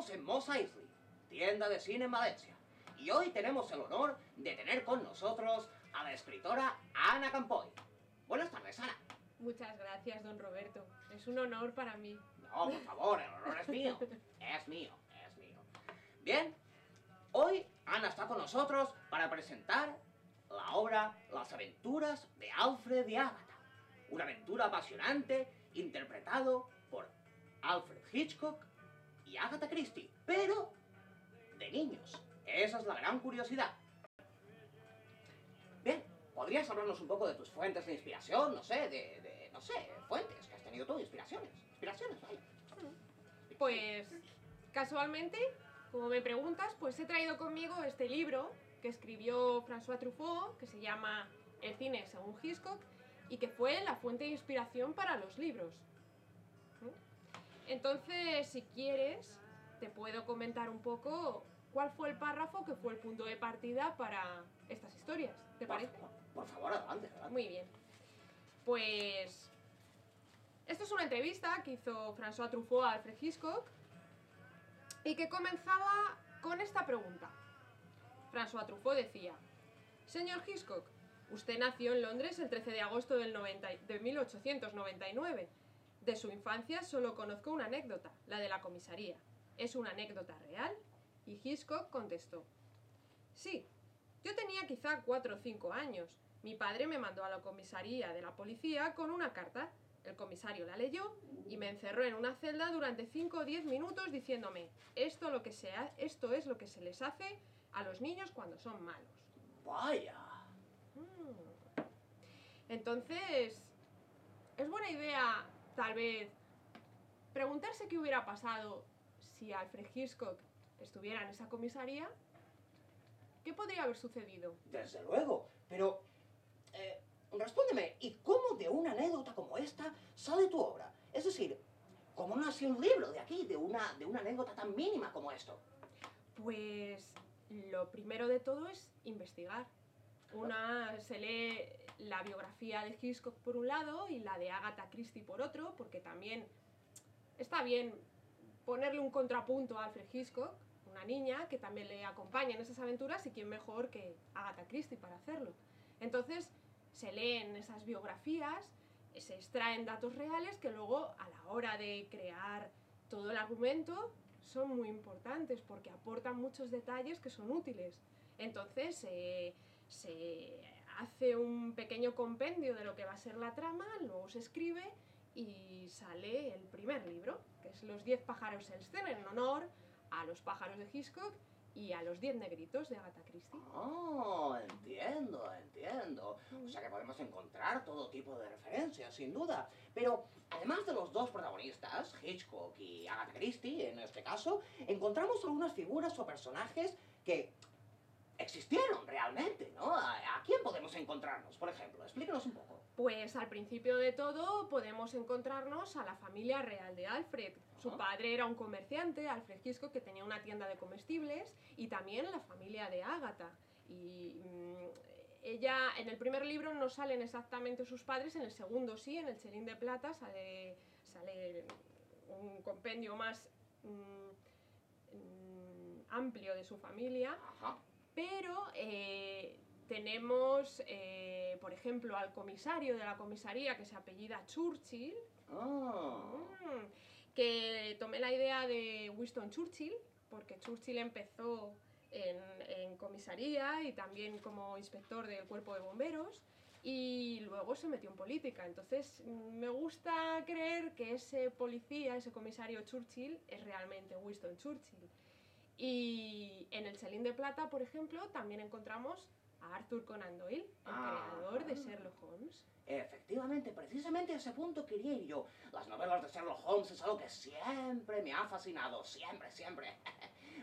Estamos en Mos Eisley, tienda de cine en Valencia, y hoy tenemos el honor de tener con nosotros a la escritora Ana Campoy. Buenas tardes, Ana. Muchas gracias, don Roberto. Es un honor para mí. No, por favor, el honor es mío. Es mío, es mío. Bien, hoy Ana está con nosotros para presentar la obra Las aventuras de Alfred y Agatha. Una aventura apasionante interpretado por Alfred Hitchcock y Agatha Christie, pero de niños. Esa es la gran curiosidad. Bien, ¿podrías hablarnos un poco de tus fuentes de inspiración? No sé, no sé, fuentes que has tenido tú, inspiraciones, vaya. Pues, casualmente, como me preguntas, pues he traído conmigo este libro que escribió François Truffaut, que se llama El cine según Hitchcock, y que fue la fuente de inspiración para los libros. Entonces, si quieres, te puedo comentar un poco cuál fue el párrafo que fue el punto de partida para estas historias. ¿Te parece? Por favor, adelante. Muy bien. Pues esto es una entrevista que hizo François Truffaut a Alfred Hitchcock y que comenzaba con esta pregunta. François Truffaut decía: Señor Hitchcock, usted nació en Londres el 13 de agosto de 1899. De su infancia solo conozco una anécdota, la de la comisaría. ¿Es una anécdota real? Y Hitchcock contestó: sí, yo tenía quizá 4 o 5 años. Mi padre me mandó a la comisaría de la policía con una carta. El comisario la leyó y me encerró en una celda durante 5 o 10 minutos diciéndome: esto es lo que se les hace a los niños cuando son malos. Vaya. Entonces, es buena idea, tal vez, preguntarse qué hubiera pasado si Alfred Hitchcock estuviera en esa comisaría. ¿Qué podría haber sucedido? Desde luego, pero respóndeme, ¿y cómo de una anécdota como esta sale tu obra? Es decir, ¿cómo nace un libro de aquí, de una anécdota tan mínima como esto? Pues lo primero de todo es investigar. Se lee la biografía de Hitchcock por un lado y la de Agatha Christie por otro, porque también está bien ponerle un contrapunto a Alfred Hitchcock, una niña que también le acompaña en esas aventuras, y quién mejor que Agatha Christie para hacerlo. Entonces se leen esas biografías, se extraen datos reales que luego a la hora de crear todo el argumento son muy importantes porque aportan muchos detalles que son útiles. Entonces se hace un pequeño compendio de lo que va a ser la trama, luego se escribe y sale el primer libro, que es Los 10 pájaros Elster, en honor a los pájaros de Hitchcock y a los 10 negritos de Agatha Christie. Oh, entiendo. O sea que podemos encontrar todo tipo de referencias, sin duda. Pero, además de los dos protagonistas, Hitchcock y Agatha Christie, en este caso, encontramos algunas figuras o personajes que existieron realmente, ¿no? ¿A quién podemos encontrarnos, por ejemplo? Explíquenos un poco. Pues al principio de todo podemos encontrarnos a la familia real de Alfred. Su padre era un comerciante, Alfred Hitchcock, que tenía una tienda de comestibles, y también la familia de Agatha. Y ella, en el primer libro no salen exactamente sus padres, en el segundo sí, en el Chelín de Plata sale un compendio más amplio de su familia. Pero tenemos, por ejemplo, al comisario de la comisaría, que se apellida Churchill, que tomé la idea de Winston Churchill, porque Churchill empezó en comisaría y también como inspector del cuerpo de bomberos, y luego se metió en política. Entonces me gusta creer que ese policía, ese comisario Churchill, es realmente Winston Churchill. Y en el Chelín de Plata, por ejemplo, también encontramos a Arthur Conan Doyle, el creador de Sherlock Holmes. Efectivamente, precisamente a ese punto quería ir yo. Las novelas de Sherlock Holmes es algo que siempre me ha fascinado, siempre.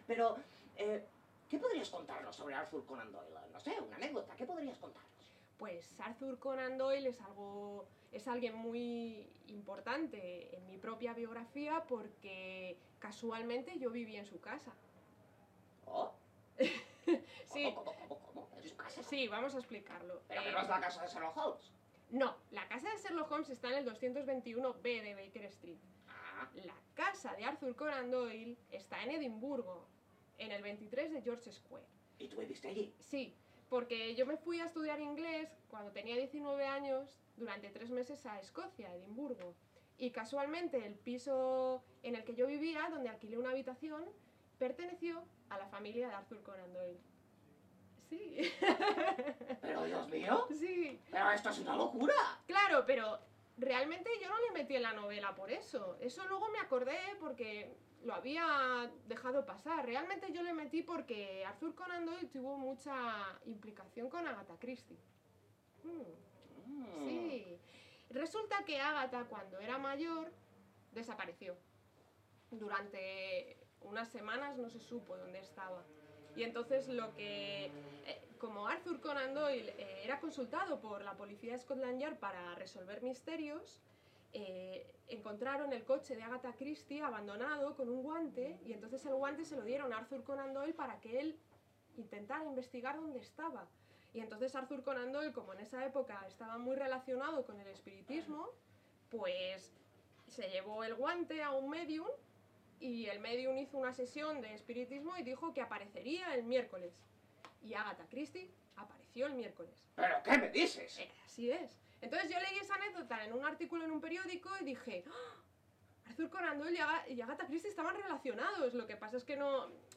Pero, ¿qué podrías contarnos sobre Arthur Conan Doyle? No sé, una anécdota, ¿qué podrías contarnos? Pues Arthur Conan Doyle es alguien muy importante en mi propia biografía porque casualmente yo viví en su casa. ¿Oh? Sí. ¿Cómo? ¿En su casa? Sí, vamos a explicarlo. ¿Pero que no es la casa de Sherlock Holmes? No, la casa de Sherlock Holmes está en el 221B de Baker Street. Ajá. La casa de Arthur Conan Doyle está en Edimburgo, en el 23 de George Square. ¿Y tú viviste allí? Sí, porque yo me fui a estudiar inglés cuando tenía 19 años durante 3 meses a Escocia, a Edimburgo. Y casualmente el piso en el que yo vivía, donde alquilé una habitación, perteneció a la familia de Arthur Conan Doyle. Sí. Pero Dios mío, Sí. pero esto es una locura. Claro, pero realmente yo no le metí en la novela por eso. Eso luego me acordé porque lo había dejado pasar. Realmente yo le metí porque Arthur Conan Doyle tuvo mucha implicación con Agatha Christie. Sí. Resulta que Agatha, cuando era mayor, desapareció. Durante unas semanas no se supo dónde estaba. Y entonces como Arthur Conan Doyle era consultado por la policía de Scotland Yard para resolver misterios, encontraron el coche de Agatha Christie abandonado con un guante, y entonces el guante se lo dieron a Arthur Conan Doyle para que él intentara investigar dónde estaba. Y entonces Arthur Conan Doyle, como en esa época estaba muy relacionado con el espiritismo, pues se llevó el guante a un medium, y el medium hizo una sesión de espiritismo y dijo que aparecería el miércoles. Y Agatha Christie apareció el miércoles. ¿Pero qué me dices? Así es. Entonces yo leí esa anécdota en un artículo en un periódico y dije, ¡Ah! Arthur Conan Doyle y Agatha Christie estaban relacionados. Lo que pasa es que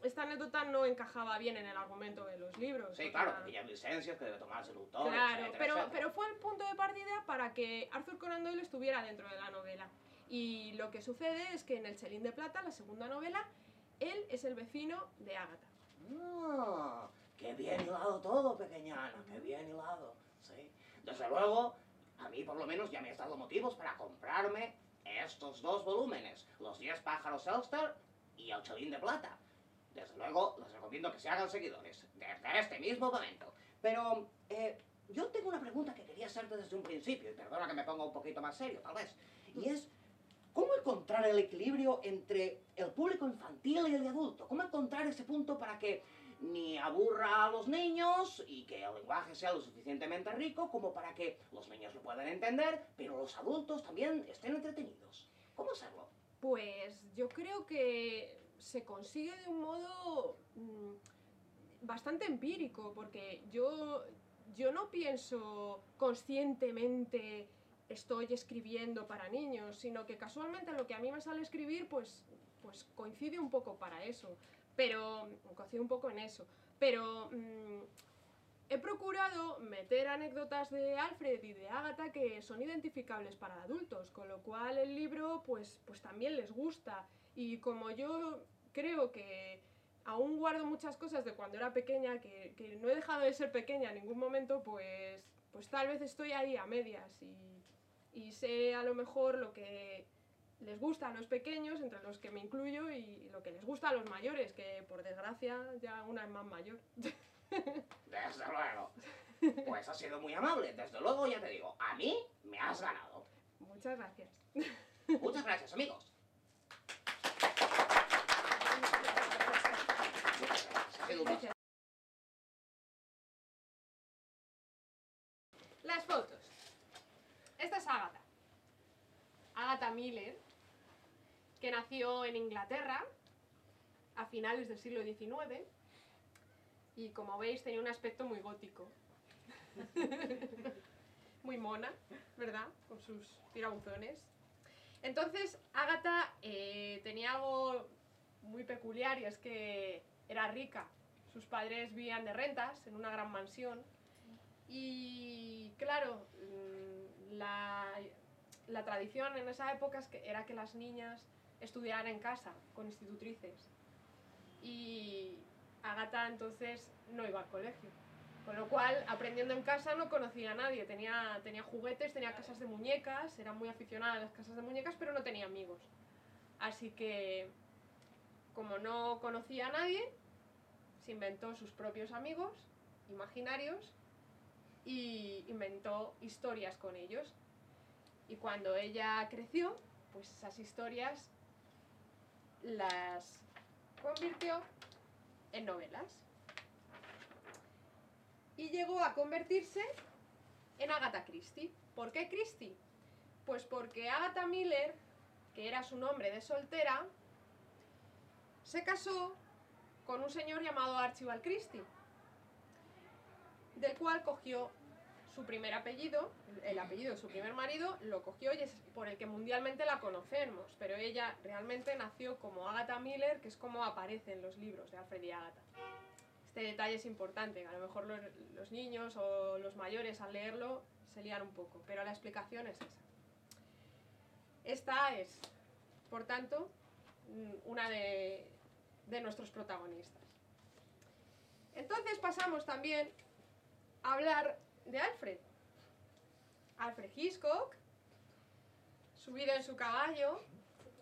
esta anécdota no encajaba bien en el argumento de los libros. Sí, claro, había licencias que debe tomarse el autor, claro, etcétera. Pero fue el punto de partida para que Arthur Conan Doyle estuviera dentro de la novela. Y lo que sucede es que en El Chelín de Plata, la segunda novela, él es el vecino de Agatha. Qué bien hilado todo, pequeñana, qué bien hilado. Sí. Desde luego, a mí por lo menos ya me has dado motivos para comprarme estos 2 volúmenes, Los 10 pájaros Elster y El Chelín de Plata. Desde luego, les recomiendo que se hagan seguidores, desde este mismo momento. Pero, yo tengo una pregunta que quería hacerte desde un principio, y perdona que me ponga un poquito más serio, tal vez. Y es, ¿cómo encontrar el equilibrio entre el público infantil y el de adulto? ¿Cómo encontrar ese punto para que ni aburra a los niños y que el lenguaje sea lo suficientemente rico como para que los niños lo puedan entender, pero los adultos también estén entretenidos? ¿Cómo hacerlo? Pues yo creo que se consigue de un modo bastante empírico, porque yo no pienso conscientemente estoy escribiendo para niños, sino que casualmente lo que a mí me sale escribir pues coincide un poco para eso, pero coincide un poco en eso, pero he procurado meter anécdotas de Alfred y de Agatha que son identificables para adultos, con lo cual el libro pues también les gusta. Y como yo creo que aún guardo muchas cosas de cuando era pequeña, que no he dejado de ser pequeña en ningún momento, pues tal vez estoy ahí a medias y sé a lo mejor lo que les gusta a los pequeños, entre los que me incluyo, y lo que les gusta a los mayores, que por desgracia ya una es más mayor. Desde luego. Pues has sido muy amable. Desde luego, ya te digo, a mí me has ganado. Muchas gracias. Muchas gracias, amigos. Gracias. Las fotos. Esta es Agatha. Agatha Miller, que nació en Inglaterra a finales del siglo XIX y, como veis, tenía un aspecto muy gótico. Muy mona, ¿verdad? Con sus tirabuzones. Entonces, Agatha tenía algo muy peculiar, y es que era rica. Sus padres vivían de rentas en una gran mansión. Y claro, la tradición en esa época era que las niñas estudiaran en casa con institutrices. Y Agatha entonces no iba al colegio. Con lo cual, aprendiendo en casa, no conocía a nadie. Tenía juguetes, tenía casas de muñecas, era muy aficionada a las casas de muñecas, pero no tenía amigos. Así que, como no conocía a nadie, se inventó sus propios amigos imaginarios y inventó historias con ellos. Y cuando ella creció, pues esas historias las convirtió en novelas. Y llegó a convertirse en Agatha Christie. ¿Por qué Christie? Pues porque Agatha Miller que era su nombre de soltera, se casó con un señor llamado Archibald Christie, del cual cogió su primer apellido, el apellido de su primer marido, lo cogió y es por el que mundialmente la conocemos, pero ella realmente nació como Agatha Miller, que es como aparece en los libros de Alfred y Agatha. Este detalle es importante, a lo mejor los niños o los mayores al leerlo se lían un poco, pero la explicación es esa. Esta es, por tanto, una de nuestros protagonistas. Entonces pasamos también a hablar de Alfred. Alfred Hitchcock, subido en su caballo,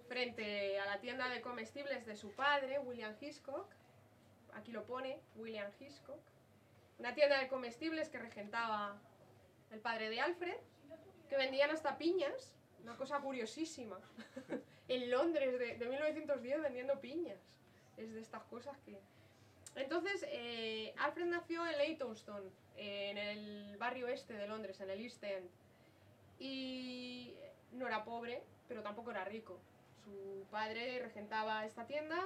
frente a la tienda de comestibles de su padre, William Hitchcock. Aquí lo pone, William Hitchcock. Una tienda de comestibles que regentaba el padre de Alfred, que vendían hasta piñas, una cosa curiosísima. En Londres de 1910 vendiendo piñas. Es de estas cosas que... Entonces, Alfred nació en Leytonstone, en el barrio este de Londres, en el East End. Y no era pobre, pero tampoco era rico. Su padre regentaba esta tienda,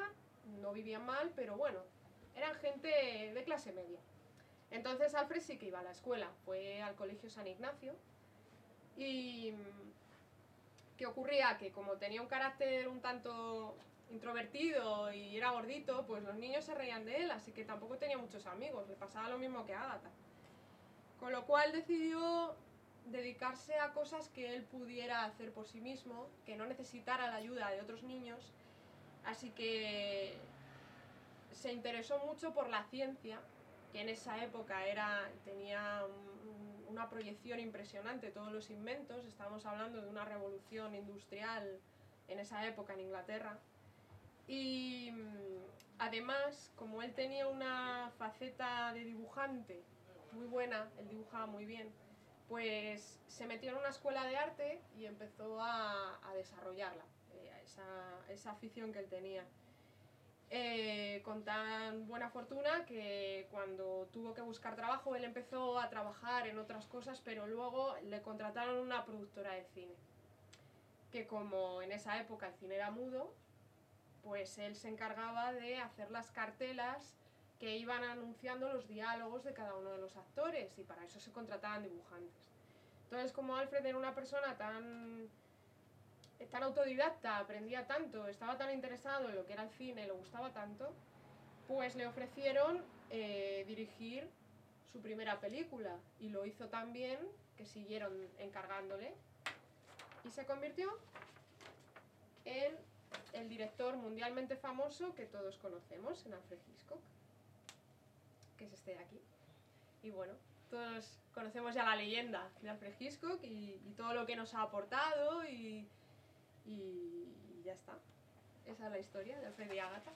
no vivían mal, pero bueno, eran gente de clase media. Entonces Alfred sí que iba a la escuela, fue al colegio San Ignacio. Y ¿qué ocurría? Que como tenía un carácter un tanto introvertido y era gordito, pues los niños se reían de él, así que tampoco tenía muchos amigos, le pasaba lo mismo que a Agatha. Con lo cual decidió dedicarse a cosas que él pudiera hacer por sí mismo, que no necesitara la ayuda de otros niños, así que se interesó mucho por la ciencia, que en esa época tenía una proyección impresionante, todos los inventos, estamos hablando de una revolución industrial en esa época en Inglaterra. Y además, como él tenía una faceta de dibujante muy buena, él dibujaba muy bien, pues se metió en una escuela de arte y empezó a desarrollarla, esa afición que él tenía. Con tan buena fortuna que cuando tuvo que buscar trabajo, él empezó a trabajar en otras cosas, pero luego le contrataron una productora de cine, que como en esa época el cine era mudo, pues él se encargaba de hacer las cartelas que iban anunciando los diálogos de cada uno de los actores, y para eso se contrataban dibujantes. Entonces, como Alfred era una persona tan autodidacta, aprendía tanto, estaba tan interesado en lo que era el cine, le gustaba tanto, pues le ofrecieron dirigir su primera película, y lo hizo tan bien que siguieron encargándole, y se convirtió en el director mundialmente famoso que todos conocemos, en Alfred Hitchcock, que es este de aquí. Y bueno, todos conocemos ya la leyenda de Alfred Hitchcock y todo lo que nos ha aportado y ya está. Esa es la historia de Alfred y Agatha.